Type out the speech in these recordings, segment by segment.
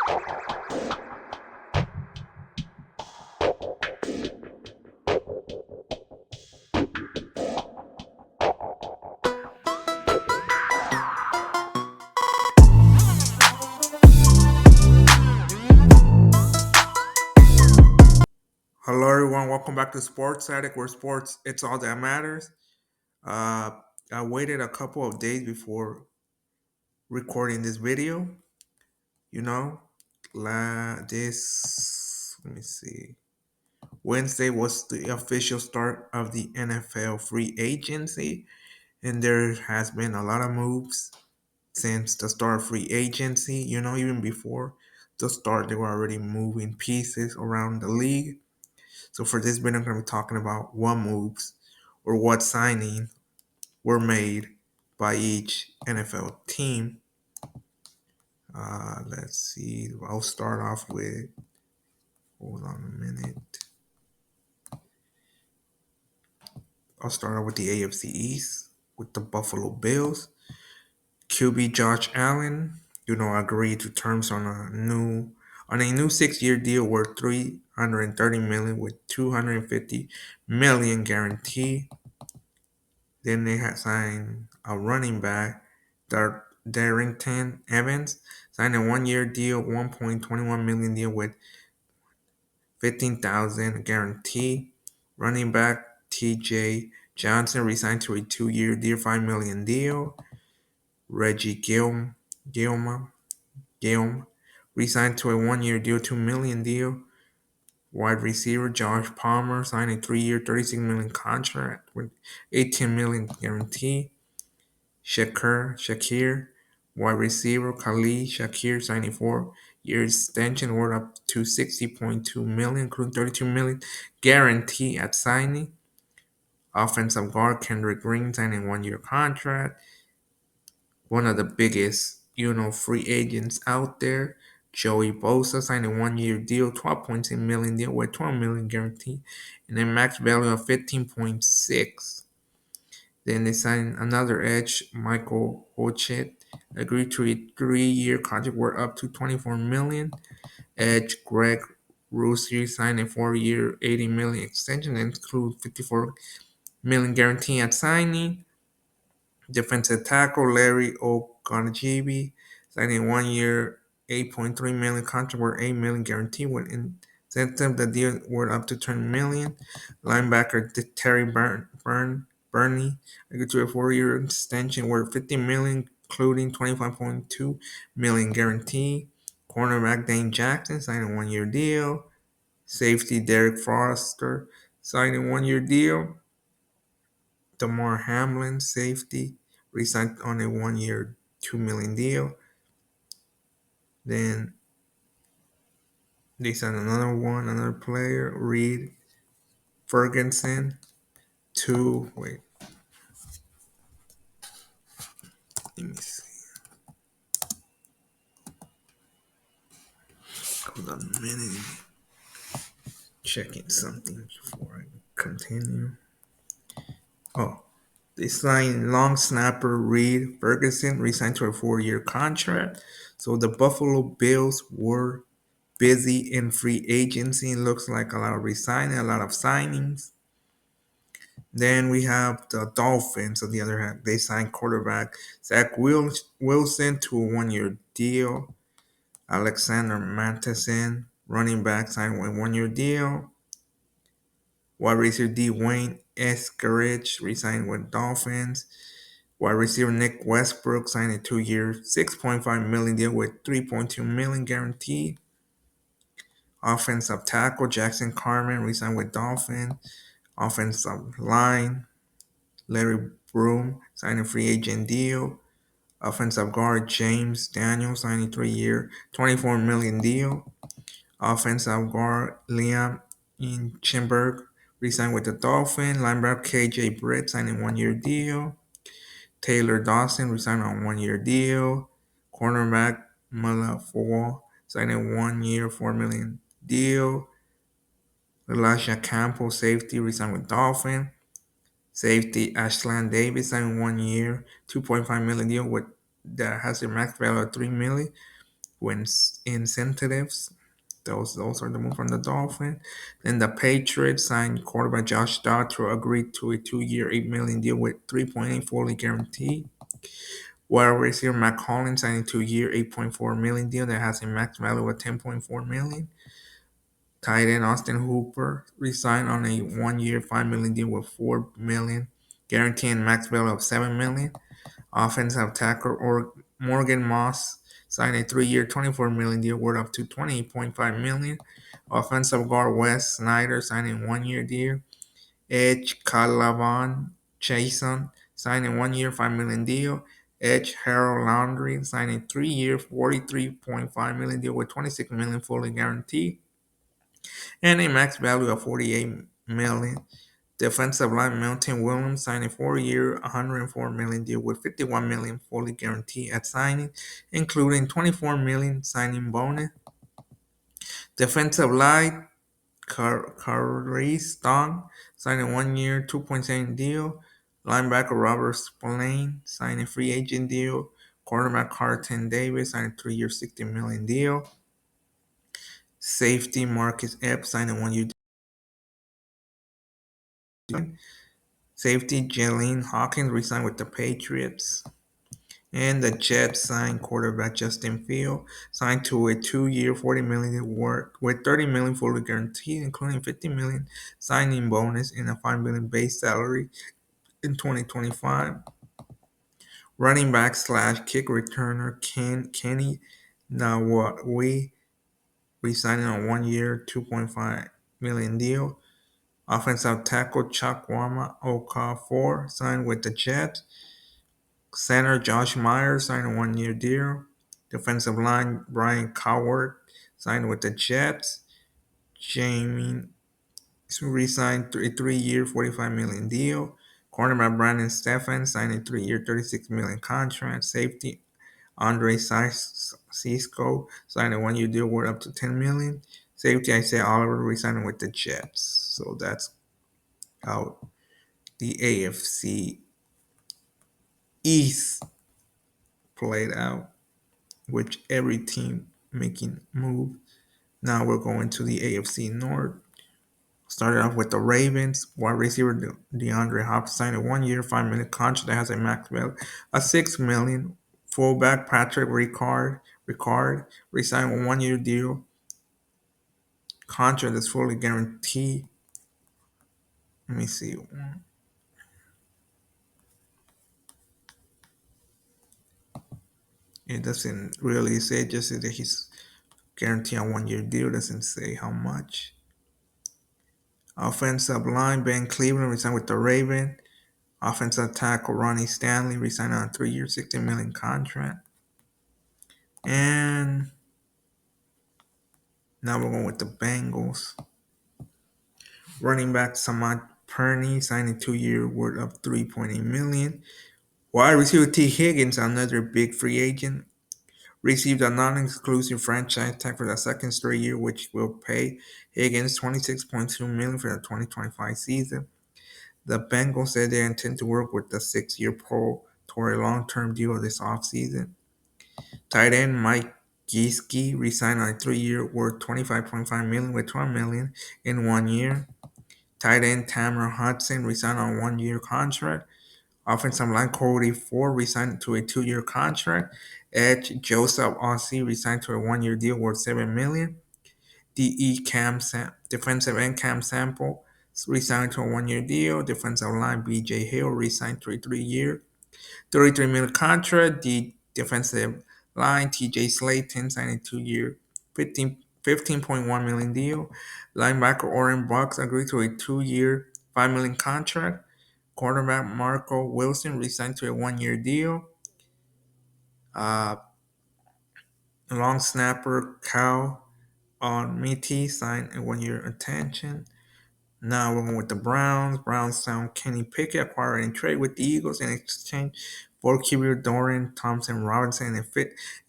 Hello, everyone. Welcome back to Sports Addict, where sports it's all that matters. Uh, I waited a couple of days before recording this video. You know, this let me see. Wednesday was the official start of the NFL free agency, and there has been a lot of moves since the start of free agency. Even before the start, they were already moving pieces around the league. So for this video, I'm going to be talking about what moves or what signing were made by each NFL team. Let's see. I'll start off with. Hold on a minute. I'll start off with the AFC East with the Buffalo Bills. QB Josh Allen, agreed to terms on a new 6-year deal worth $330 million with $250 million guarantee. Then they had signed a running back, Darrington Evans, signed a 1-year deal, $1.21 million deal with $15,000 guarantee. Running back T.J. Johnson resigned to a 2-year deal, $5 million deal. Reggie Gilm resigned to a 1-year deal, $2 million deal. Wide receiver Josh Palmer signed a 3-year, $36 million contract with $18 million guarantee. Shakir, wide receiver Khalid Shakir signed a 4-year extension worth up to $60.2 million, including $32 million guarantee at signing. Offensive guard Kendrick Green signed a 1-year contract. One of the biggest, free agents out there, Joey Bosa signed a 1-year deal, $12.6 million deal with $12 million guarantee, and a max value of 15.6. Then they signed another edge, Michael Hochet, agreed to a 3-year contract worth up to $24 million. Edge Greg Rousseau signed a 4-year, $80 million extension that includes $54 million guarantee at signing. Defensive tackle Larry Ogunjobi signed a 1-year, $8.3 million contract worth $8 million guarantee with incentive. The deal worth up to $10 million. Linebacker Terry Burney agreed to a 4-year extension worth $50 million, including $25.2 million guarantee. Cornerback Dane Jackson signed a 1-year deal. Safety Derek Foster signed a 1-year deal. Damar Hamlin, safety, re-signed on a 1-year, $2 million deal. Then they signed another player, Reed Ferguson, let me see. Hold on a minute. Checking something before I continue. Oh, they signed long snapper Reed Ferguson, re-signed to a 4-year contract. So the Buffalo Bills were busy in free agency. It looks like a lot of resigning, a lot of signings. Then we have the Dolphins. On the other hand, they signed quarterback Zach Wilson to a 1-year deal. Alexander Mattison, running back, signed a 1-year deal. Wide receiver Dwayne Eskridge resigned with Dolphins. Wide receiver Nick Westbrook signed a 2-year, $6.5 million deal with $3.2 million guarantee. Offensive tackle Jackson Carman resigned with Dolphins. Offensive line Larry Broom signed a free agent deal. Offensive guard James Daniels signed a 3-year, $24 million deal. Offensive guard Liam Inchenberg re-signed with the Dolphins. Linebacker KJ Britt signed a 1-year deal. Taylor Dawson re-signed on a 1-year deal. Cornerback Malafo signed a 1-year, $4 million deal. Elijah Campbell, safety, re-signed with Dolphins. Safety Ashland Davis signed 1-year, $2.5 million deal that has a max value of $3 million wins incentives. Those are the move from the Dolphins. Then the Patriots signed quarterback Josh Dobbs to agree to a 2-year, $8 million deal with 3.8 fully guaranteed. Wide receiver Matt Collins signed a 2-year, $8.4 million deal that has a max value of $10.4 million. Tight end Austin Hooper resigned on a 1-year, $5 million deal with $4 million, guaranteeing max value of $7 million. Offensive tackle or Morgan Moss signed a 3-year, $24 million deal worth up to $28.5 million. Offensive guard Wes Snyder signed a 1-year deal. Edge Calavan Chason signed a 1-year, $5 million deal. Edge Harold Landry signed a 3-year, $43.5 million deal with $26 million fully guaranteed and a max value of $48 million. Defensive line Milton Williams signed a 4-year, $104 million deal with $51 million fully guaranteed at signing, including $24 million signing bonus. Defensive line Khari Stong signed a 1-year, $2.7 deal. Linebacker Robert Spillane signed a free agent deal. Quarterback Carlton Davis signed a 3-year, $60 million deal. Safety Marcus Epps signed a 1-year deal. Safety Jalen Hawkins resigned with the Patriots. And the Jets signed quarterback Justin Fields, signed to a 2-year, $40 million work with $30 million fully guaranteed, including $50 million signing bonus and a $5 million base salary in 2025. Running back slash kick returner Kenny Nawawi resigning on 1-year, $2.5 million deal. Offensive tackle Chukwuma Okafor signed with the Jets. Center Josh Myers signed a 1-year deal. Defensive line Brian Coward signed with the Jets. Jamie re-signed a 3-year, $45 million deal. Cornerback Brandon Stephan signed a 3-year, $36 million contract. Safety Andre Cisco signed a 1-year deal worth up to $10 million. Safety Isaiah Oliver re-signed with the Jets. So that's how the AFC East played out, with every team making move. Now we're going to the AFC North. Started off with the Ravens. Wide receiver DeAndre Hopkins signed a 1-year, $5 million contract that has a max value of $6 million. Fullback Patrick Ricard resigned a 1-year deal. Contract is fully guaranteed. Let me see. It doesn't really say, it just says that he's guaranteed a 1-year deal. It doesn't say how much. Offensive line Ben Cleveland resigned with the Ravens. Offensive tackle Ronnie Stanley resigned on a 3-year, $60 million contract. And now we're going with the Bengals. Running back Samad Purney signed a 2-year worth of $3.8 million. Wide receiver T. Higgins, another big free agent, received a non-exclusive franchise tag for the second straight year, which will pay Higgins $26.2 million for the 2025 season. The Bengals said they intend to work with the 6-year pro toward a long-term deal this offseason. Tight end Mike Gesicki resigned on a 3-year worth $25.5 million with $12 million in 1 year. Tight end Tamara Hudson resigned on a 1-year contract. Offensive line Cody Ford resigned to a 2-year contract. Edge Joseph Ossie resigned to a 1-year deal worth $7 million. Defensive end Cam Sample resigned to a 1-year deal. Defensive line BJ Hill resigned to a 3-year, $33 million contract. The defensive line TJ Slayton signed a 2-year, $15.1 million deal. Linebacker Oren Bucks agreed to a 2-year, $5 million contract. Quarterback Marco Wilson resigned to a 1-year deal. Long snapper Cal Miti signed a 1-year extension. Now we're going with the Browns. Browns signed Kenny Pickett, acquiring trade with the Eagles in exchange for QB Dorian Thompson Robinson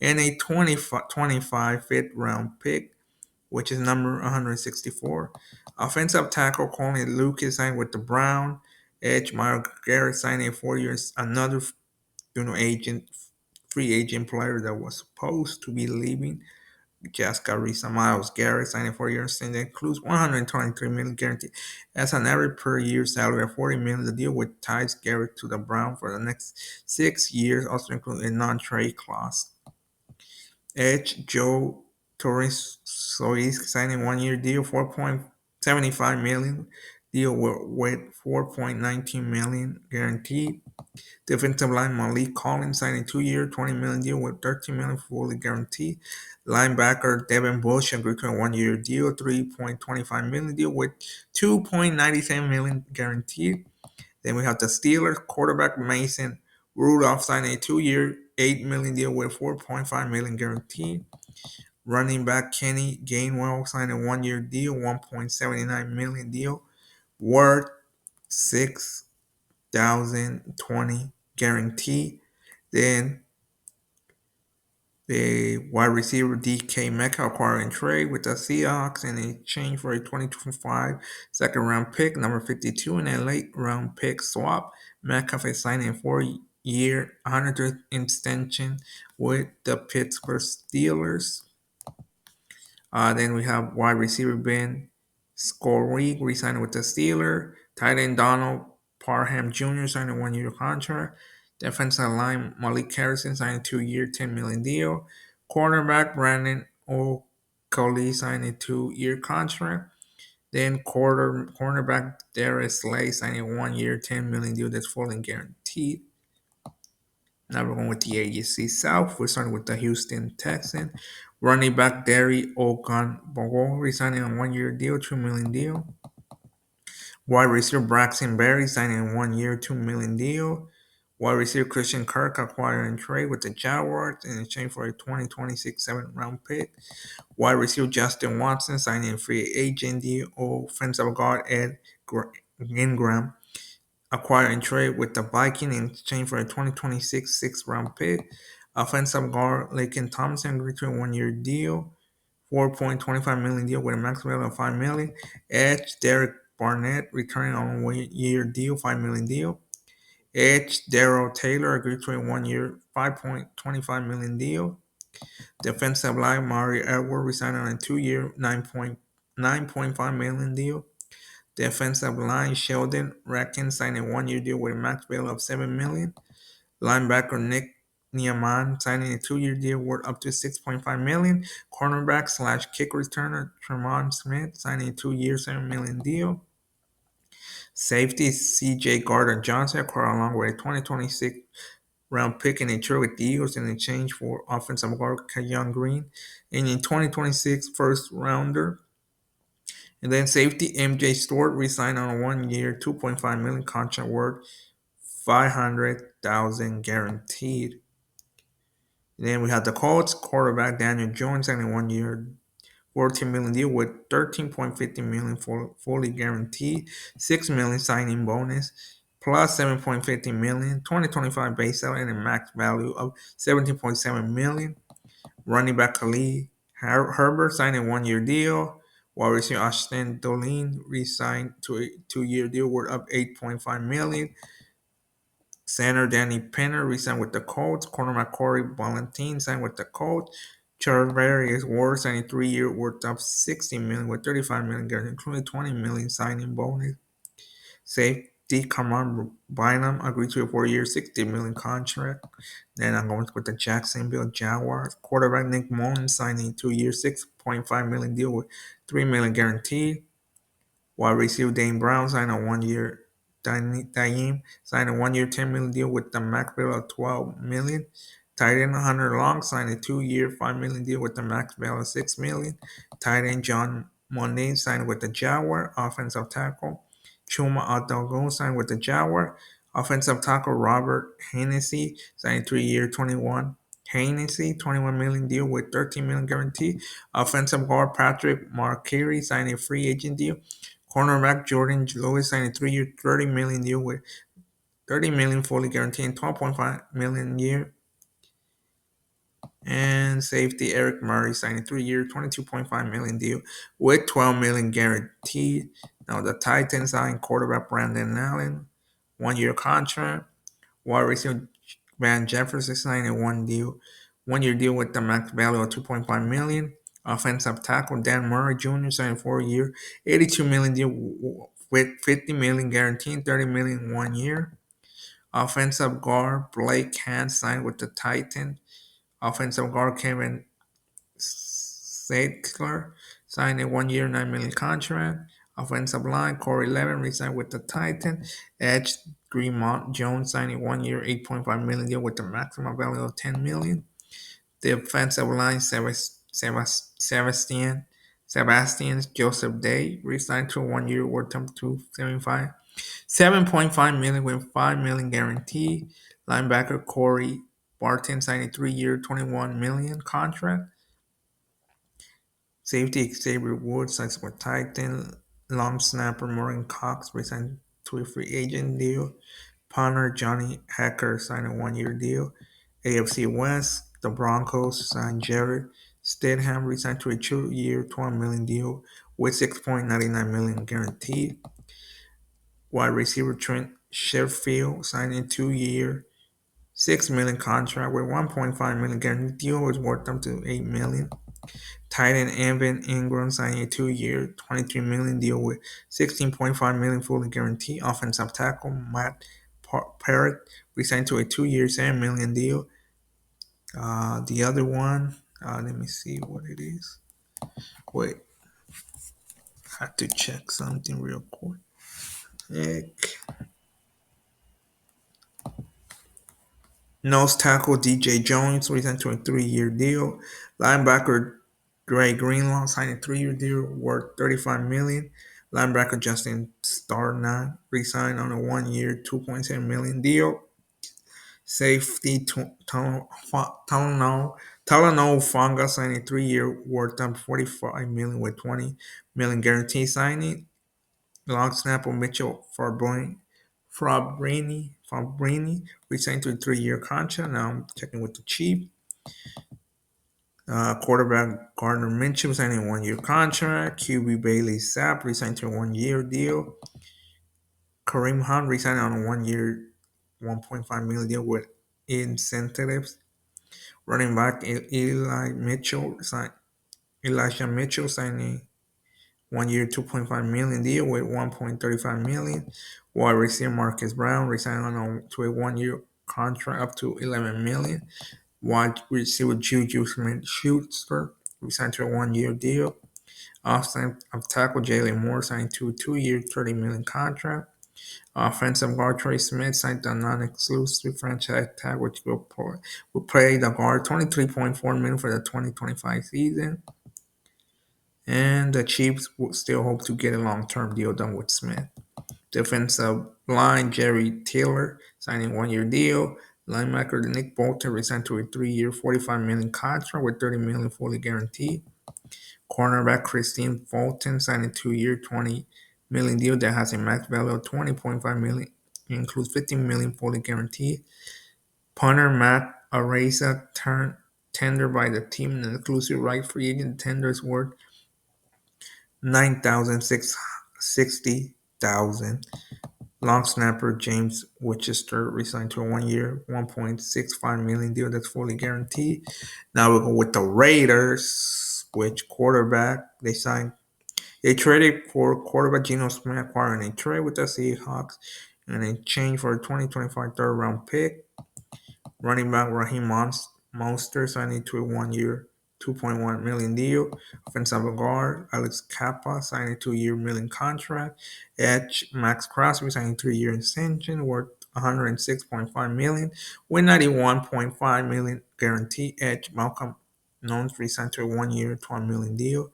and a 2025 fifth-round pick, which is number 164. Offensive tackle Colin Lucas signed with the Browns. Edge Myles Garrett signed a 4 years, another agent free agent player that was supposed to be leaving. Just got released. Miles Garrett signed a 4-year extension that includes 123 million guaranteed as an average per year salary of 40 million. The deal with ties Garrett to the Browns for the next 6 years, also includes a non-trade clause. Edge Joe Torres Sois signed a 1-year deal, 4.75 million deal with 4.19 million guaranteed. Defensive line Malik Collins signed a 2-year, 20 million deal with 13 million fully guaranteed. Linebacker Devin Bush agreed to a 1-year deal, 3.25 million deal with 2.97 million guaranteed. Then we have the Steelers quarterback Mason Rudolph signed a 2-year, 8 million deal with 4.5 million guaranteed. Running back Kenny Gainwell signed a 1-year deal, 1.79 million deal, worth 6,020 guarantee. Then the wide receiver DK Metcalf acquiring trade with the Seahawks in exchange for a 2025 second round pick, number 52, and a late round pick swap. Metcalf is signing a 4-year, 100th extension with the Pittsburgh Steelers. Then we have wide receiver Ben Skowronek re-signing with the Steelers. Tight end Donald Parham Jr. signed a 1-year contract. Defensive line Malik Harrison signed a 2-year, $10 million deal. Cornerback Brandon Oakley signed a 2-year contract. Then cornerback Darius Slay signed a 1-year, $10 million deal that's fully guaranteed. Now we're going with the AFC South. We're starting with the Houston Texans. Running back Derry Ogunbowale signing a 1-year deal, $2 million deal. Wide receiver Braxton Berry signing a 1-year, $2 million deal. Wide receiver Christian Kirk acquiring trade with the Jaguars in exchange for a 2026 7th-round pick. Wide receiver Justin Watson signing a free agent deal. Offensive guard Ed Ingram acquiring trade with the Vikings in exchange for a 2026 6th-round pick. Offensive guard Laken Thompson agreed to a 1-year deal, 4.25 million deal with a max value of 5 million. Edge Derek Barnett returning on a 1-year deal, 5 million deal. Edge Darrell Taylor agreed to a 1-year, 5.25 million deal. Defensive line Mario Edwards resigned on a 2-year, 9.5 million deal. Defensive line Sheldon Rankins signed a 1-year deal with a max value of 7 million. Linebacker Nick Niemann signing a 2-year deal worth up to 6.5 million. Cornerback / kick returner Tremont Smith signing a 2-year, 7 million deal. Safety C.J. Gardner-Johnson acquired along with a 2026 round pick in a trade with the Eagles in exchange for offensive guard Kenyon Green and a 2026 first rounder. And then safety MJ Stewart re-signed on a 1-year, 2.5 million contract worth 500,000 guaranteed. And then we have the Colts quarterback Daniel Jones signing a 1-year, 14 million deal with 13.50 million fully guaranteed, 6 million signing bonus, plus 7.50 million, 2025 base salary and a max value of 17.7 million. Running back Khalil Herbert signed a 1-year deal, while receiver Austin Dolin re-signed to a 2-year deal worth up 8.5 million. Center Danny Penner re-signed with the Colts. Cornerback Corey Ballentine signed with the Colts. Charvarius Ward signed a 3-year worth of 60 million with 35 million guaranteed, including 20 million signing bonus. Safety Cameron Bynum agreed to a 4-year, 60 million contract. Then I'm going with the Jacksonville Jaguars. Quarterback Nick Mullins signed a 2-year, 6.5 million deal with 3 million guaranteed. Wide receiver Dane Brown signed a 1-year. Daim signed a 1-year, 10 million deal with the max value of 12 million. Tight end Hunter Long signed a 2-year, 5 million deal with the max value of 6 million. Tight end John Monet signed with the Jaguar. Offensive tackle Chuma Adogo signed with the Jaguar. Offensive tackle Robert Hennessy signed a 3-year, 21 million deal with 13 million guarantee. Offensive guard Patrick Markeri signed a free agent deal. Cornerback Jordan Lewis signed a 3-year, 30 million deal with 30 million fully guaranteed and 12.5 million a year. And safety Eric Murray signed a 3-year, 22.5 million deal with 12 million guaranteed. Now the Titans signed quarterback Brandon Allen, 1-year contract. Wide receiver Van Jefferson signed a 1 year deal with the max value of 2.5 million. Offensive tackle Dan Murray Jr. signed a 4 year, 82 million deal with 50 million guaranteed, 30 million 1 year. Offensive guard Blake Hans signed with the Titans. Offensive guard Kevin Sadler signed a 1 year, 9 million contract. Offensive line Corey Levin resigned with the Titans. Edge Greenmont Jones signed a 1 year, 8.5 million deal with the maximum value of 10 million. The offensive line Sebastian Joseph Day resigned to a 1 year worth of 275. 7.5 million with 5 million guaranteed. Linebacker Corey Barton signed a 3 year, 21 million contract. Safety Xavier Woods signs with Titan. Long snapper Maureen Cox resigned to a free agent deal. Punter Johnny Hacker signed a 1 year deal. AFC West, the Broncos signed Jared Stidham resigned to a 2 year, 12 million deal with 6.99 million guaranteed. Wide receiver Trent Sheffield signed a 2 year, 6 million contract with 1.5 million guaranteed deal was worth up to 8 million. Tight end Evan Ingram signed a 2 year, 23 million deal with 16.5 million fully guaranteed. Offensive tackle Matt Parrott resigned to a 2 year, 7 million deal. The other one, let me see what it is. Wait, I have to check something real quick. Nose tackle DJ Jones resigned to a 3 year deal. Linebacker Dre Greenlaw signed a 3 year deal worth 35 million. Linebacker Justin Starnot resigned on a 1 year, 2.7 million deal. Safety Talanoa Fonga signed a 3 year worth of 45 million with 20 million guarantee signing. Long snapper Mitchell Fabrini resigned to a 3 year contract. Now I'm checking with the Chiefs. Quarterback Gardner Minshew signed a 1 year contract. QB Bailey Zapp resigned to a 1 year deal. Kareem Hunt resigned on a 1 year, 1.5 million deal with incentives. Running back Elijah Mitchell signed a 1 year, 2.5 million deal with 1.35 million. Wide receiver Marcus Brown resigned to a 1 year contract up to 11 million. Wide receiver Juju Smith-Schuster resigned to a 1 year deal. Offensive tackle Jalen Moore signed to a 2 year, 30 million contract. Offensive guard Trey Smith signed a non-exclusive franchise tag, which will play the guard 23.4 million for the 2025 season. And the Chiefs will still hope to get a long-term deal done with Smith. Defensive line Jerry Taylor signing a 1 year deal. Linebacker Nick Bolton resigned to a 3 year, 45 million contract with 30 million fully guaranteed. Cornerback Christine Fulton signed a 2 year, 20 million deal that has a max value of 20.5 million. It includes 15 million fully guaranteed. Punter Matt Araiza tender by the team an exclusive right free agent tenders worth $9,660,000. Long snapper James Winchester resigned to a 1 year, 1.65 million deal that's fully guaranteed. Now we go with the Raiders, which quarterback they signed. They traded for quarterback Geno Smith, acquiring a trade with the Seahawks and a change for a 2025 third round pick. Running back Raheem Monster signed to a 1 year, 2.1 million deal. Offensive guard Alex Kappa signed a 2 year million contract. Edge Max Crosby signed a 3 year extension worth 106.5 million with 91.5 million guarantee. Edge Malcolm Knowles resigned to a 1 year, 12 million deal.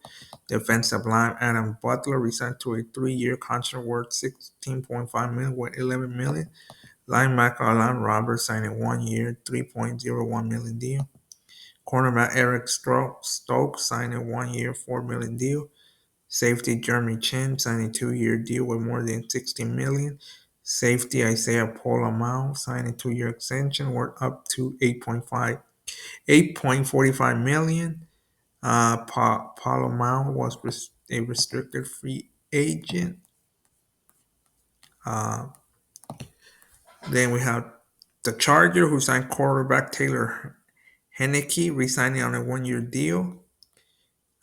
Defensive line Adam Butler resigned to a 3 year contract worth 16.5 million with 11 million. Linebacker Alan Roberts signed a 1 year, 3.01 million deal. Cornerback Eric Stokes signed a 1 year, 4 million deal. Safety Jeremy Chin signed a 2 year deal with more than 16 million. Safety Isaiah Polamau signed a 2 year extension worth up to 8.45 million. Polamau was a restricted free agent. Then we have The Charger, who signed quarterback Taylor Henneke, resigning on a one-year deal.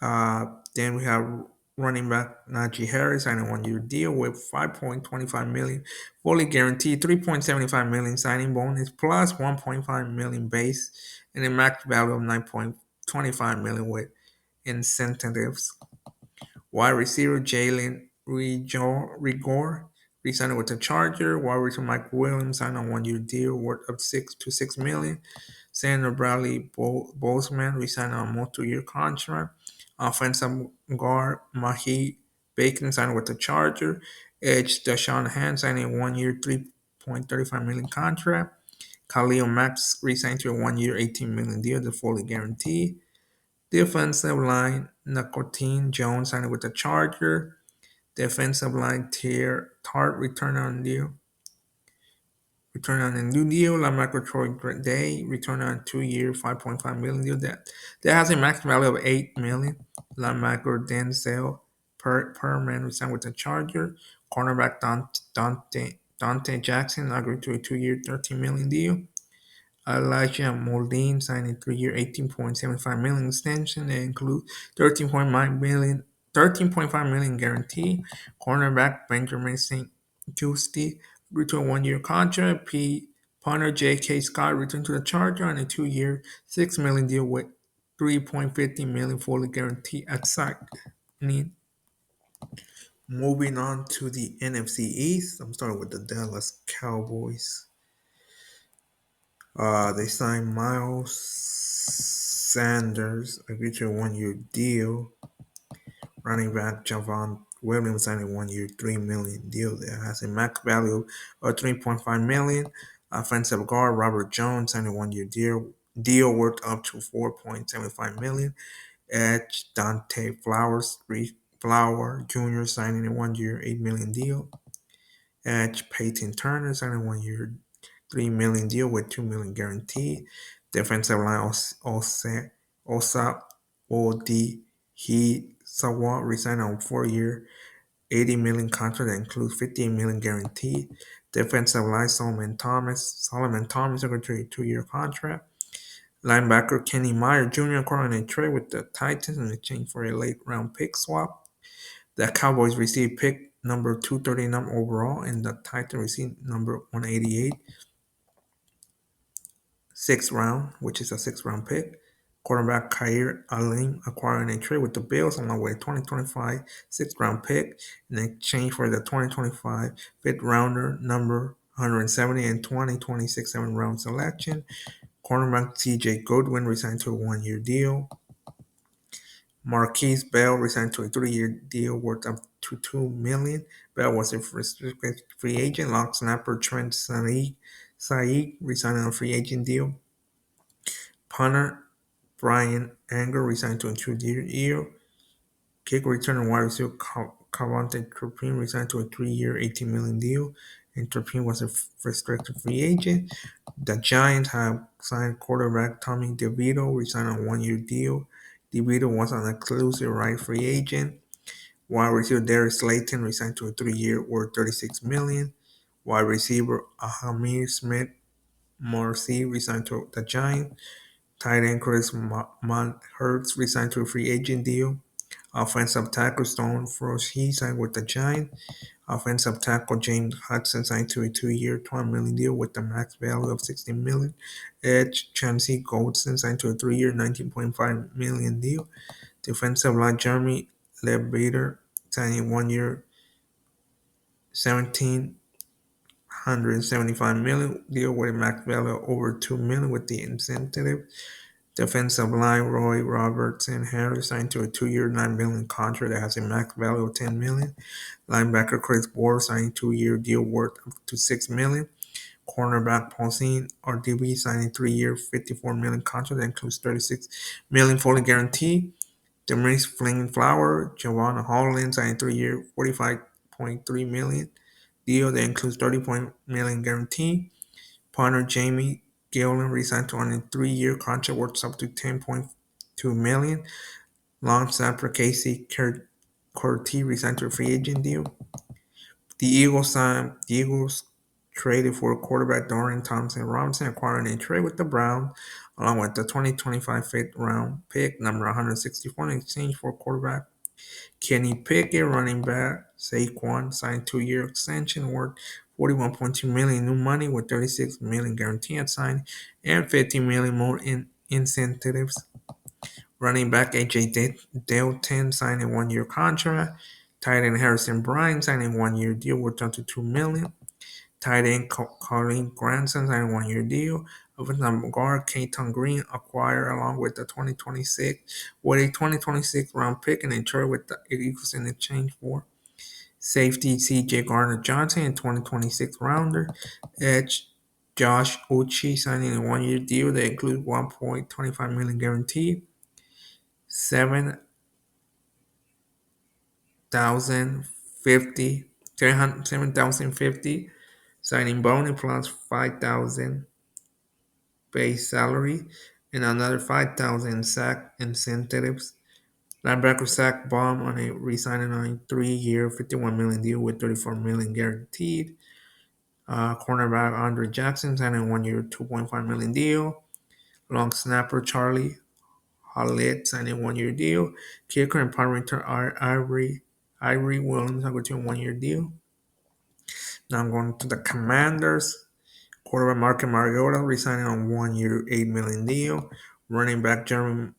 Then we have running back Najee Harris signing a one-year deal with 5.25 million fully guaranteed, 3.75 million signing bonus plus 1.5 million base, and a max value of 9.25 million with incentives. Wide receiver Jalen Rigor re-signed with the Charger. Wide receiver Mike Williams signed a one-year deal worth of 6 million. Senator Bradley Bozeman re-signed on a multi-year contract. Offensive guard Mahi Bacon signed with the Charger. Edge Deshaun Hand signed a one-year 3.35 million contract. Khalil Max re-signed to a one-year 18 million deal, the fully guaranteed. Defensive line Nicotine Jones signed with the Charger. Defensive line Tart return on a new deal. Linebacker Troy Day return on a 2-year 5.5 million deal. That has a max value of 8 million. Linebacker Denzel Perman resigned with the Charger. Cornerback Dante Jackson agreed to a 2-year 13 million deal. Elijah Moldin signed a 3-year 18.75 million extension that includes 13.5 million guarantee. Cornerback Benjamin St. Juste agreed to a 1-year contract. Punter J.K. Scott returned to the Charger on a 2-year 6 million deal with 3.50 million fully guaranteed at signing. Moving on to the NFC East, I'm starting with the Dallas Cowboys. They signed Miles Sanders, agreed to a 1-year deal. Running back Javon Williams signed a 1-year 3 million deal that has a max value of 3.5 million. Offensive guard Robert Jones signed a 1-year deal worth up to 4.75 million. Edge Dante Flower Jr. signing a 1-year 8 million deal. Edge Peyton Turner signed a 1-year 3 million deal with 2 million guaranteed. Defensive line Osa Odi Sawa resigned on 4-year 80 million contract that includes 58 million guaranteed. Defensive line Solomon Thomas agreed to a 2-year contract. Linebacker Kenny Meyer Jr. acquired a trade with the Titans in exchange for a late round pick swap. The Cowboys received pick number 239 overall, and the Titans received number 188, sixth round, which is a 6th-round pick. Quarterback Khair Alim acquiring a trade with the Bills along with a 2025 6th-round pick in exchange for the 2025 5th-rounder number 170 and 2026 7th-round selection. Cornerback TJ Goodwin resigned to a 1-year deal. Marquise Bell resigned to a 3-year deal worth up to $2 million. Bell was a restricted free agent. Long snapper Trent Saeed resigned on a free agent deal. Punter Brian Anger resigned to a 2-year deal. Kick returner wide receiver Cavante Turpin resigned to a 3-year $18 million deal, and Turpin was a restricted free agent. The Giants have signed quarterback Tommy DeVito, resigned on a 1-year deal. DeVito was an exclusive right free agent. Wide receiver Darius Slayton resigned to a 3-year worth $36 million. Wide receiver Ahamir Smith Morrissey resigned to the Giants. Tight end Chris Hurts resigned to a free agent deal. Offensive tackle Stone Frost signed with the Giants. Offensive tackle James Hudson signed to a 2-year $12 million deal with a max value of $16 million. Edge Chauncey Goldston signed to a 3-year $19.5 million deal. Defensive line Jeremy Lebeter signed a 1-year $1,775 million deal with a max value of over $2 million with the incentive. Defensive line Roy Robertson Harris signed to a 2-year $9 million contract that has a max value of $10 million. Linebacker Chris Bohr signed a 2-year deal worth up to $6 million. Cornerback Paulson RDB signed a 3-year $54 million contract that includes $36 million fully guaranteed. Demaris Fling Flower Javon Holland signed a 3-year $45.3 million deal that includes $30 million guarantee. Punter Jamie Gillen resigned on a 3-year contract worth up to $10.2 million. Long snapper Casey Cortez resigned to a free agent deal. The Eagles traded for quarterback Dorian Thompson Robinson, acquiring a trade with the Browns, along with the 2025 fifth round pick, number 164, in exchange for quarterback Kenny Pickett, running back Saquon, signed 2-year extension worth 41.2 million new money with 36 million guaranteed signing and 50 million more in incentives. Running back AJ Dalton signed a 1-year contract. Tight end Harrison Bryant signed a 1-year deal worth up to 2 million. Tight end Colin Granson signed a 1-year deal. Offensive guard Keaton Green acquired along with the 2026 round pick and a trade with the Eagles in exchange for safety C.J. Gardner-Johnson and 2026 rounder. Edge Josh Uche signing a 1-year deal that includes 1.25 million guaranteed, 7,050, 7,050 signing bonus plus 5,000 base salary and another 5,000 sack incentives. Linebacker Zach Baum on a re-signing on a 3-year, 51 million deal with 34 million guaranteed. Cornerback Andre Jackson signed a 1-year, 2.5 million deal. Long snapper Charlie Hollett signed a 1-year deal. Kicker and punt returner Ivory Williams agreed to a 1-year deal. Now I'm going to the Commanders. Quarterback Marcus Mariota resigning on 1-year, 8 million deal. Running back Jeremy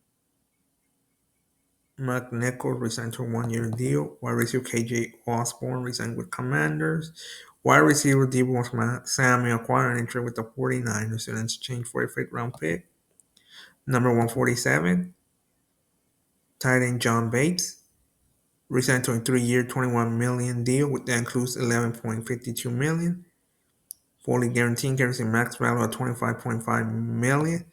McNichols resigned to a 1-year deal. Wide receiver KJ Osborne resigned with Commanders. Wide receiver Deebo Samuel acquired an trade with the 49ers in exchange for a fifth round pick. Number 147. Tight end John Bates resigned to a 3-year, 21 million deal that includes 11.52 million. Fully guaranteed carries a max value of 25.5 million.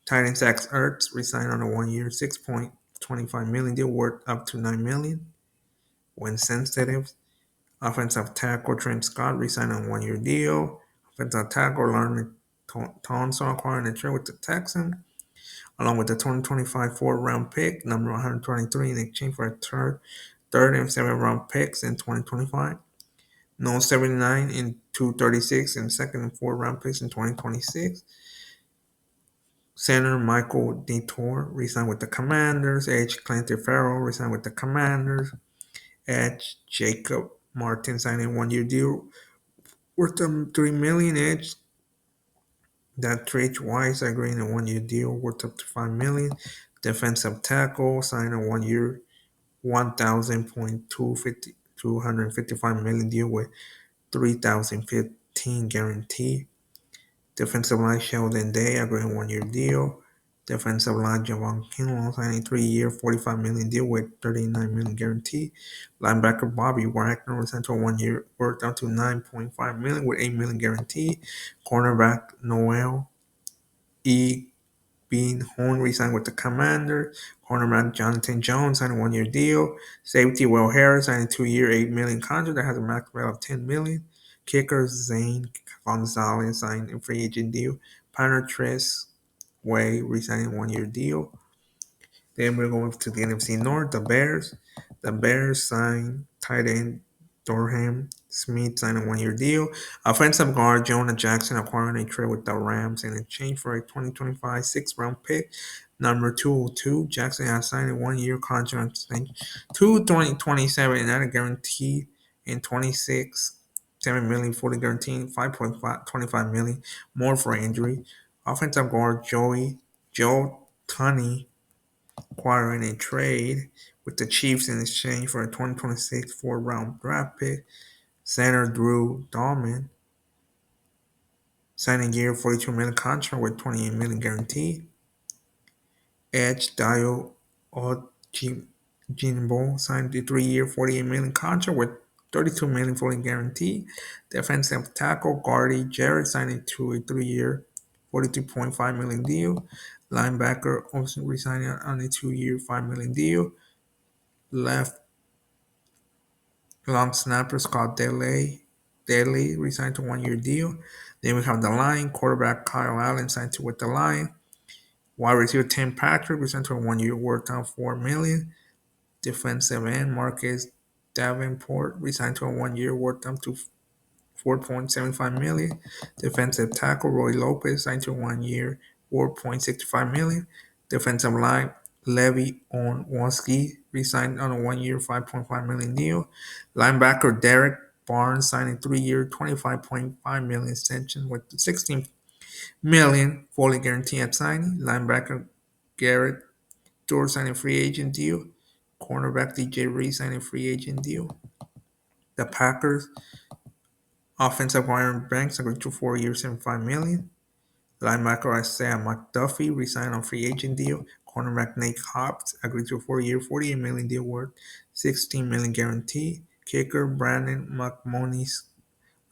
Tight end Zach Ertz resigned on a 1-year, 6.25 million deal worth up to 9 million. When sensitive, offensive tackle Trent Scott resigned on a 1-year deal. Offensive tackle Larry Thompson acquiring a trade with the Texans, along with the 2025 4th-round pick, number 123, in exchange for a third and 7th-round picks in 2025. No 79 in 236 and second and 4th-round picks in 2026. Center Michael Detour resigned with the Commanders. Edge Clinton Farrell resigned with the Commanders. Edge Jacob Martin signed a 1-year deal worth $3 million. Edge that Trey Wise agreeing a 1-year deal worth up to $5 million. Defensive tackle signed a 1-year, 1,255 million deal with 3,015 guarantee. Defensive line Sheldon Day agreeing a 1-year deal. Defensive line Javon Kinlaw signing a 3-year, 45 million deal with 39 million guarantee. Linebacker Bobby Wagner was sent to a 1-year worth up to 9.5 million with 8 million guarantee. Cornerback Noel E. Bean Horn resigned with the Commander. Cornerback Jonathan Jones signed a 1-year deal. Safety Will Harris signed a 2-year, 8 million contract that has a max value of 10 million. Kicker Zane Gonzalez signed a free agent deal. Punter Tress Way re-signing a 1-year deal. Then we're going to the NFC North. The Bears. The Bears signed tight end Durham Smith signed a 1-year deal. Offensive guard Jonah Jackson acquiring a trade with the Rams in exchange for a 2025 6th-round pick. Number 202. Jackson has signed a 1-year contract extension to 2027 and not a guarantee in 26. 7 million fully guaranteed, 5.25 million more for injury. Offensive guard Joe Tunney acquiring a trade with the Chiefs in exchange for a 2026 4th-round draft pick. Center Drew Dahlman signed a year 42 million contract with 28 million guaranteed. Edge Dio Ojimbo signed a 3-year 48 million contract with 32 million fully guaranteed. Defensive tackle Gardy Jarrett signed a 3-year 42.5 million deal. Linebacker also resigned on a 2-year 5 million deal. Left long snapper Scott Daly resigned to 1-year deal. Then we have the line quarterback Kyle Allen signed with the line. Wide receiver Tim Patrick resigned to a 1-year worth of $4 million. Defensive end Marcus Davenport resigned to a 1-year worth up to 4.75 million. Defensive tackle Roy Lopez signed to a 1 year, 4.65 million. Defensive line Levy Onwazki re-signed on a 1 year, 5.5 million deal. Linebacker Derek Barnes signed a 3 year, 25.5 million extension with 16 million fully guaranteed at signing. Linebacker Garrett Dorr signed a free agent deal. Cornerback DJ Reed signed a free agent deal. The Packers offensive Aaron Banks agreed to 4 years and 5 million. Linebacker Isaiah McDuffie resigned on free agent deal. Cornerback Nate Hobbs agreed to a 4 year, 48 million deal worth 16 million guarantee. Kicker Brandon McMoney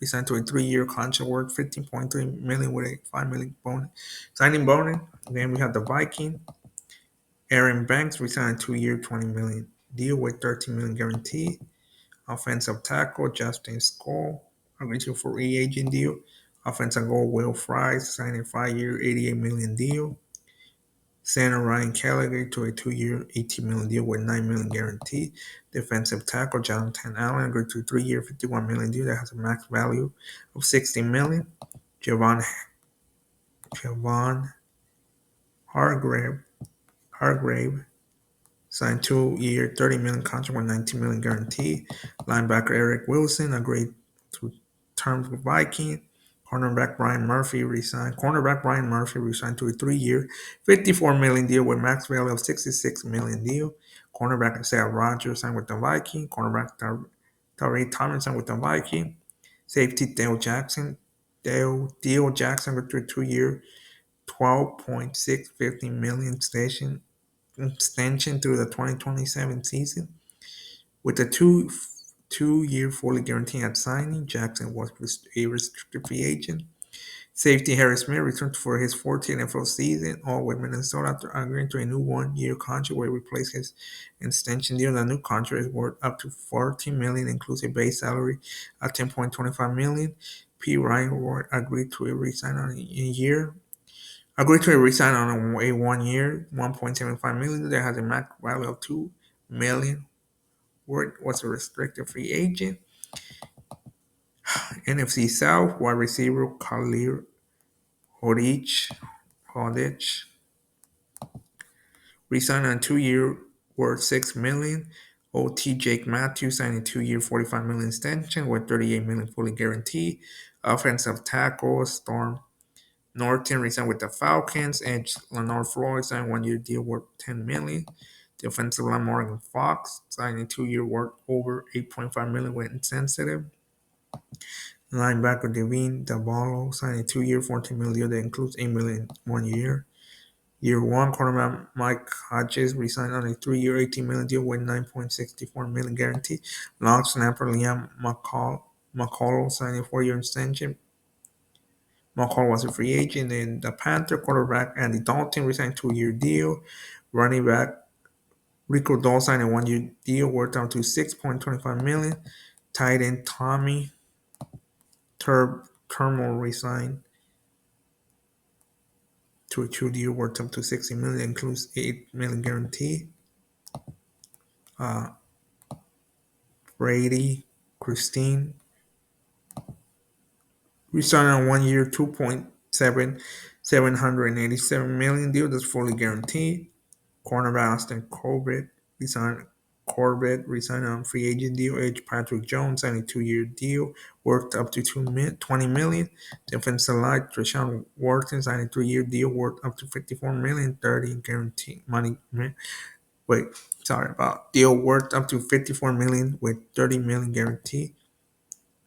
resigned to a 3 year contract worth 15.3 million with a 5 million bonus. Signing bonus. Then we have the Viking. Aaron Banks resigned a 2 year, 20 million deal with 13 million guarantee. Offensive tackle Justin Skull agreed to a free agent deal. Offensive goal Will Fry signed a 5 year, 88 million deal. Center Ryan Gallagher to a 2 year, 18 million deal with 9 million guarantee. Defensive tackle Jonathan Allen agreed to a 3 year, 51 million deal that has a max value of 60 million. Javon Hargrave signed 2 year, 30 million contract with 19 million guarantee. Linebacker Eric Wilson agreed to terms with Viking. Cornerback Brian Murphy resigned to a 3 year, 54 million deal with max value of 66 million deal. Cornerback Isaiah Rogers signed with the Viking. Cornerback Tari Thomas signed with the Viking. Safety Dale Jackson agreed to a 2 year, 12.650 million extension through the 2027 season. With the two-year fully guaranteed at signing, Jackson was a restricted free agent. Safety Harris Smith returned for his 14th NFL season, all with Minnesota after agreeing to a new 1 year contract where he replaced his extension deal. The new contract is worth up to $14 million, includes a base salary of $10.25 million. P. Ryan Ward agreed to resign on a 1 year, 1.75 million that has a max value of 2 million. Ward was a restricted free agent. NFC South wide receiver Khalil Hodich resigned on a 2 year worth 6 million. OT Jake Matthews signed a 2 year, 45 million extension with 38 million fully guaranteed. Offensive tackle Storm Norton resigned with the Falcons. Edge Leonard Floyd signed a 1 year deal worth 10 million. Defensive line Morgan Fox signed a 2 year worth over 8.5 million with insensitive. Linebacker Devine Davallo signed a 2 year, 14 million deal that includes 8 million 1 year. Year one, cornerback Mike Hodges resigned on a 3 year, 18 million deal with 9.64 million guarantee. Long snapper Liam McCall signed a 4 year extension. McCall was a free agent. And the Panther quarterback Andy Dalton resigned a 2 year deal. Running back Rico Dawes signed a 1 year deal worth up to 6.25 million. Tight end Tommy Turmo resigned to a 2 year worth up to 60 million, includes 8 million guarantee. Brady Christine resigned on 1 year, 787 million deal that's fully guaranteed. Cornerback Austin Corbett resigned on free agent deal. Edge Patrick Jones signed a 2 year deal worth up to 20 million. Defensive line Treshaun Wharton signed a 3 year deal worth up to 54 million, 30 guaranteed money. Deal worth up to 54 million with 30 million guarantee.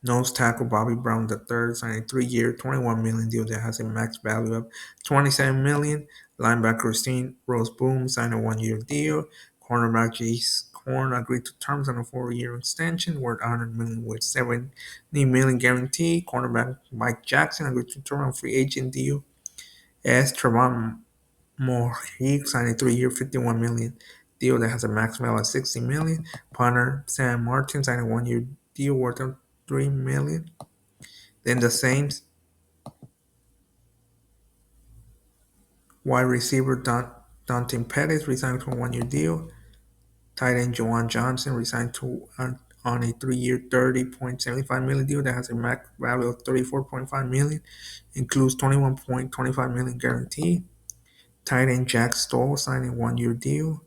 Nose tackle Bobby Brown III signed a 3 year, 21 million deal that has a max value of 27 million. Linebacker Christine Rose Boom signed a 1 year deal. Cornerback Jace Horn agreed to terms on a 4 year extension worth 100 million with 70 million guarantee. Cornerback Mike Jackson agreed to term on a free agent deal. As Trevon Moore signed a 3 year, 51 million deal that has a max value of 60 million. Punter Sam Martin signed a 1 year deal worth 3 million. Then the Saints wide receiver Dante Pettis resigned to a 1 year deal. Tight end Juwan Johnson resigned to on on a 3-year, $30.75 million deal that has a max value of $34.5 million, includes $21.25 million guarantee. Tight end Jack Stoll signed a 1-year deal.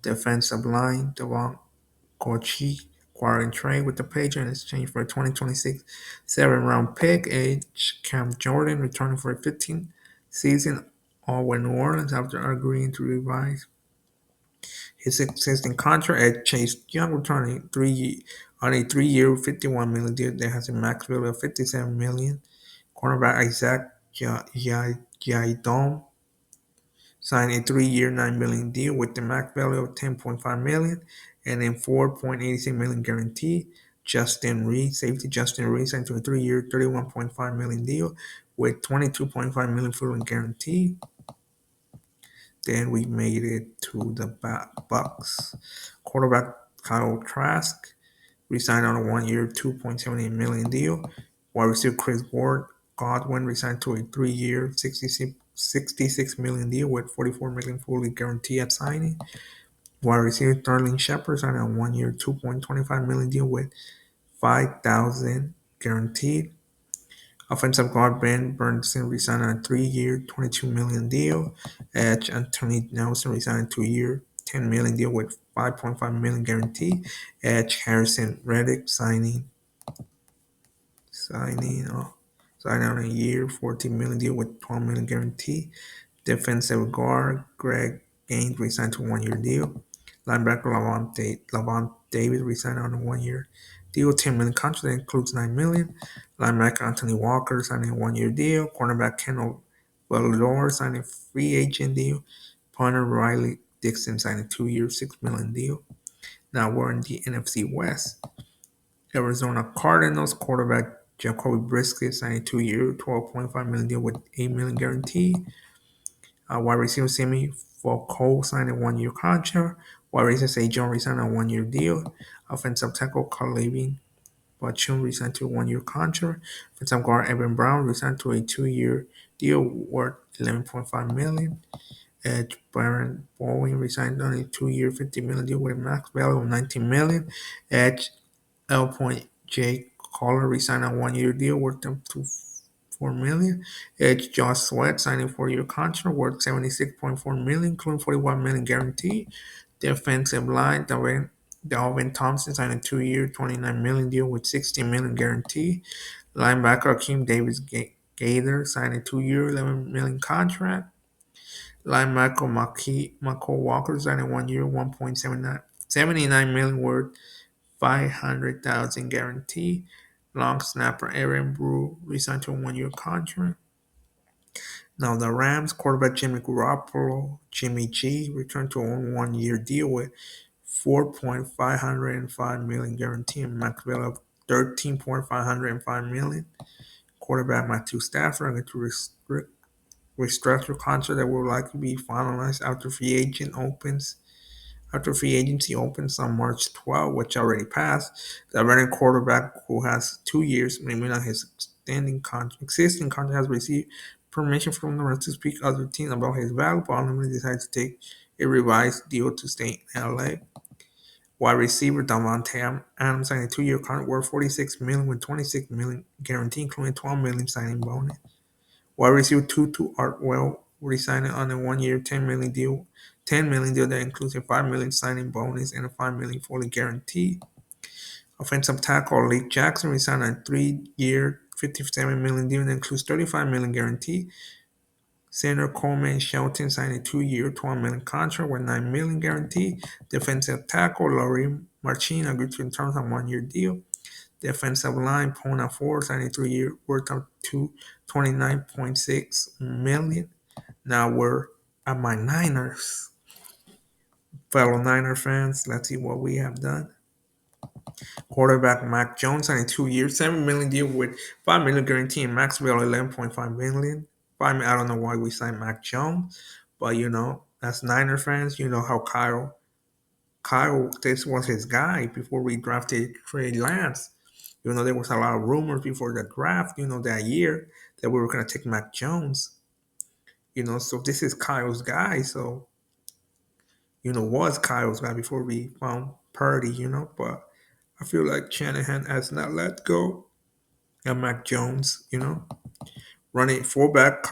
Defensive line Devon Kochi acquiring trade with the Patriots in exchange for a 2026 7th-round pick. Edge Cam Jordan returning for a 15th season all with New Orleans after agreeing to revise his existing contract. At Chase Young returning on a 3-year, $51 million deal that has a max value of $57 million. Cornerback Isaac Yaidom signed a 3-year, $9 million deal with the max value of $10.5 million and a $4.86 million guarantee. Safety Justin Reed signed to a 3-year, $31.5 million deal with $22.5 million full guarantee. Then we made it to the Bucks. Quarterback Kyle Trask resigned on a 1-year, $2.78 million deal. Wide receiver Chris Godwin resigned to a 3-year, $66 million deal with $44 million fully guaranteed at signing. Wide receiver Sterling Shepard signed a 1-year, $2.25 million deal with $5,000 guaranteed. Offensive guard Ben Burnson resigned on a 3-year, $22 million deal. Edge Anthony Nelson resigned a 2-year, $10 million deal with $5.5 million guarantee. Edge Harrison Reddick signing on a year, $14 million deal with $12 million guarantee. Defensive guard Greg Gaines resigned to a 1-year deal. Linebacker Lavon David resigned on a 1-year deal, $10 million contract that includes $9 million. Linebacker Anthony Walker signed a 1-year deal. Cornerback Kendall Valdor signed a free agent deal. Punter Riley Dixon signed a 2-year, $6 million deal. Now we're in the NFC West. Arizona Cardinals quarterback Jacoby Brissett signed a 2-year, $12.5 million deal with $8 million guarantee. Wide receiver Sammy Foucault signed a 1-year contract. Wide receiver Say Jones signed a 1-year deal. Offensive tackle Kalavin Bachun resigned to a 1-year contract. Offensive guard Evan Brown resigned to a 2-year deal worth $11.5 million. Edge Baron Bowen resigned on a 2-year, $50 million deal with a max value of $19 million. Edge L. J. Collar resigned on a 1-year deal worth up to $4 million. Edge Josh Sweat signed a 4-year contract worth $76.4 million, including $41 million guarantee. Defensive line Dalvin Thompson signed a 2-year, $29 million deal with $16 million guarantee. Linebacker Akeem Davis Gaither signed a 2-year, $11 million contract. Linebacker Michael Walker signed a 1-year, $1.79 million worth $500,000 guarantee. Long snapper Aaron Brew resigned to a 1-year contract. Now the Rams quarterback Jimmy Garoppolo, Jimmy G, returned to a 1-year deal with $4.505 million guarantee and max value of $13.505 million. Quarterback Matthew Stafford going to restructure contract that will likely be finalized after free agency opens on March 12, which already passed. The veteran quarterback who has 2 years remaining on his existing contract has received permission from the Rams to speak to other teams about his value, but ultimately decided to take a revised deal to stay in LA. Wide receiver Davante Adams signed a 2-year contract worth $46 million with $26 million guarantee, including $12 million signing bonus. Wide receiver Tutu Atwell re-signed on a 1-year, $10 million deal that includes a $5 million signing bonus and a $5 million fully guaranteed. Offensive tackle Lee Jackson re-signed on a 3-year, $57 million deal that includes $35 million guarantee. Center Coleman Shelton signed a 2-year, $12 million contract with $9 million guarantee. Defensive tackle Laurie Marcin agreed to terms on a 1-year deal. Defensive line Pona Ford signed a 3-year worth up to $29.6 million. Now we're at my Niners. Fellow Niner fans, let's see what we have done. Quarterback Mac Jones signed a 2-year, $7 million deal with $5 million guarantee and max value $11.5 million. I don't know why we signed Mac Jones, but as Niner fans, you know how Kyle, this was his guy before we drafted Trey Lance. There was a lot of rumors before the draft, that year that we were going to take Mac Jones. So this is Kyle's guy. So, was Kyle's guy before we found Purdy, but I feel like Shanahan has not let go. And Mac Jones, running fullback,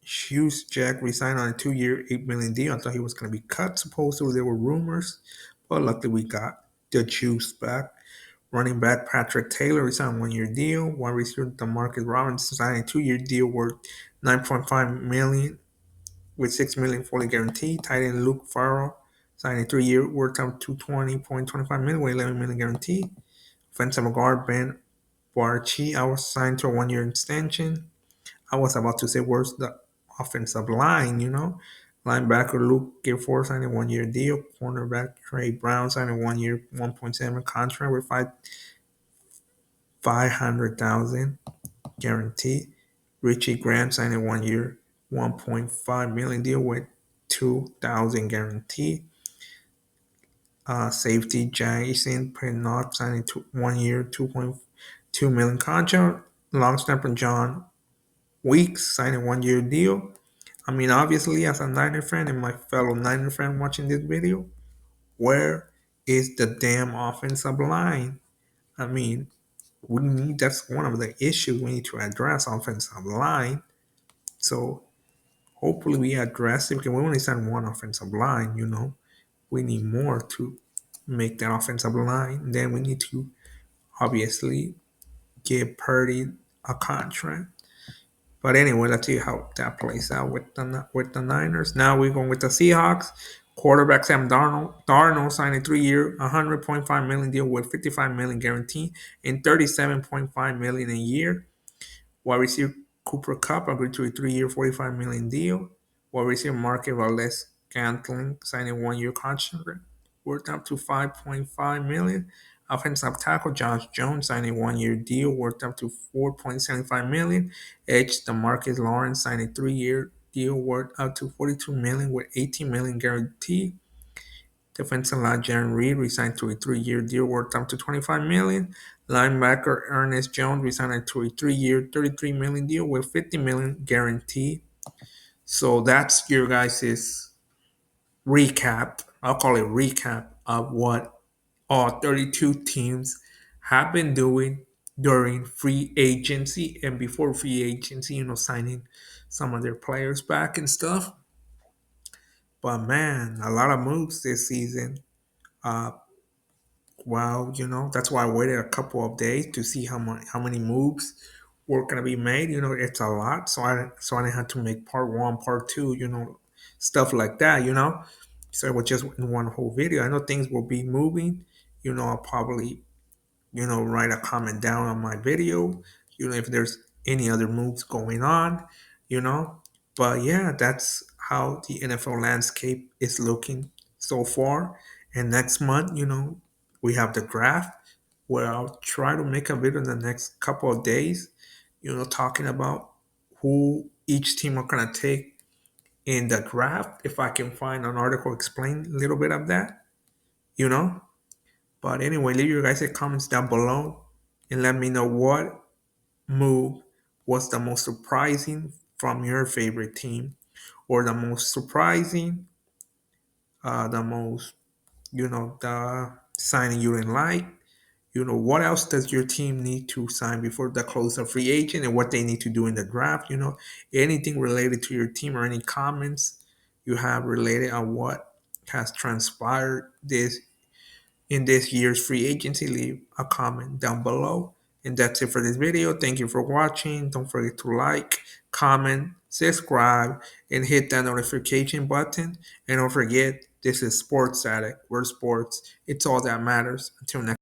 Hughes Jack resigned on a 2 year, $8 million deal. I thought he was going to be cut. Supposedly there were rumors, but luckily we got the juice back. Running back Patrick Taylor resigned a 1 year deal. Wide receiver Demarcus Robinson signed a 2 year deal worth $9.5 million with $6 million fully guaranteed. Tight end Luke Farrell signed a 3 year worth of $220.25 million with $11 million guaranteed. Offensive guard Ben Barchi, I was signed to a 1 year extension. I was about to say, where's the offensive line? Linebacker Luke Gifford signed a 1 year deal. Cornerback Trey Brown signed a 1 year, 1.7 contract with 500,000 guaranteed. Richie Graham signed a 1 year, 1.5 million deal with 2,000 guaranteed. Safety Jason Pinot signed a 1 year, 2.2 million contract. Long snapper John Weeks signed a 1 year deal. I mean, obviously, as a Niner fan and my fellow Niner fan watching this video, where is the damn offensive line? I mean, that's one of the issues we need to address, offensive line. So hopefully we address it because we only signed one offensive line. We need more to make that offensive line. Then we need to obviously give Purdy a contract. But anyway, let's see how that plays out with the Niners. Now we're going with the Seahawks. Quarterback Sam Darnold signed a 3 year, $100.5 million deal with $55 million guarantee and $37.5 million a year. Wide receiver Cooper Kupp agreed to a 3 year, $45 million deal. Wide receiver Marquez Valdes-Scantling signed a 1 year contract worth up to $5.5 million. Offensive tackle Josh Jones signed a 1 year deal worth up to $4.75 million. Edge Demarcus Lawrence signed a 3 year deal worth up to $42 million with $18 million guaranteed. Defensive line Jaron Reed resigned to a 3 year deal worth up to $25 million. Linebacker Ernest Jones resigned to a 3 year, $33 million deal with $50 million guaranteed. So that's your guys' recap. I'll call it recap of what all 32 teams have been doing during free agency and before free agency, signing some of their players back and stuff. But man, a lot of moves this season. Uh, well, that's why I waited a couple of days to see how many moves were gonna be made. It's a lot, so I didn't have to make part one, part two, stuff like that. So it was just in one whole video. I know things will be moving. I'll probably write a comment down on my video, if there's any other moves going on, you know. But yeah, that's how the NFL landscape is looking so far. And next month, we have the draft where I'll try to make a video in the next couple of days, talking about who each team are going to take in the draft. If I can find an article explain a little bit of that, you know. But anyway, leave your guys' comments down below and let me know what move was the most surprising from your favorite team, or the most surprising, the most, the signing you didn't like. What else does your team need to sign before the close of free agent, and what they need to do in the draft? Anything related to your team, or any comments you have related on what has transpired in this year's free agency, leave a comment down below. And that's it for this video. Thank you for watching. Don't forget to like, comment, subscribe, and hit that notification button. And don't forget, this is Sports Addict. We're sports. It's all that matters. Until next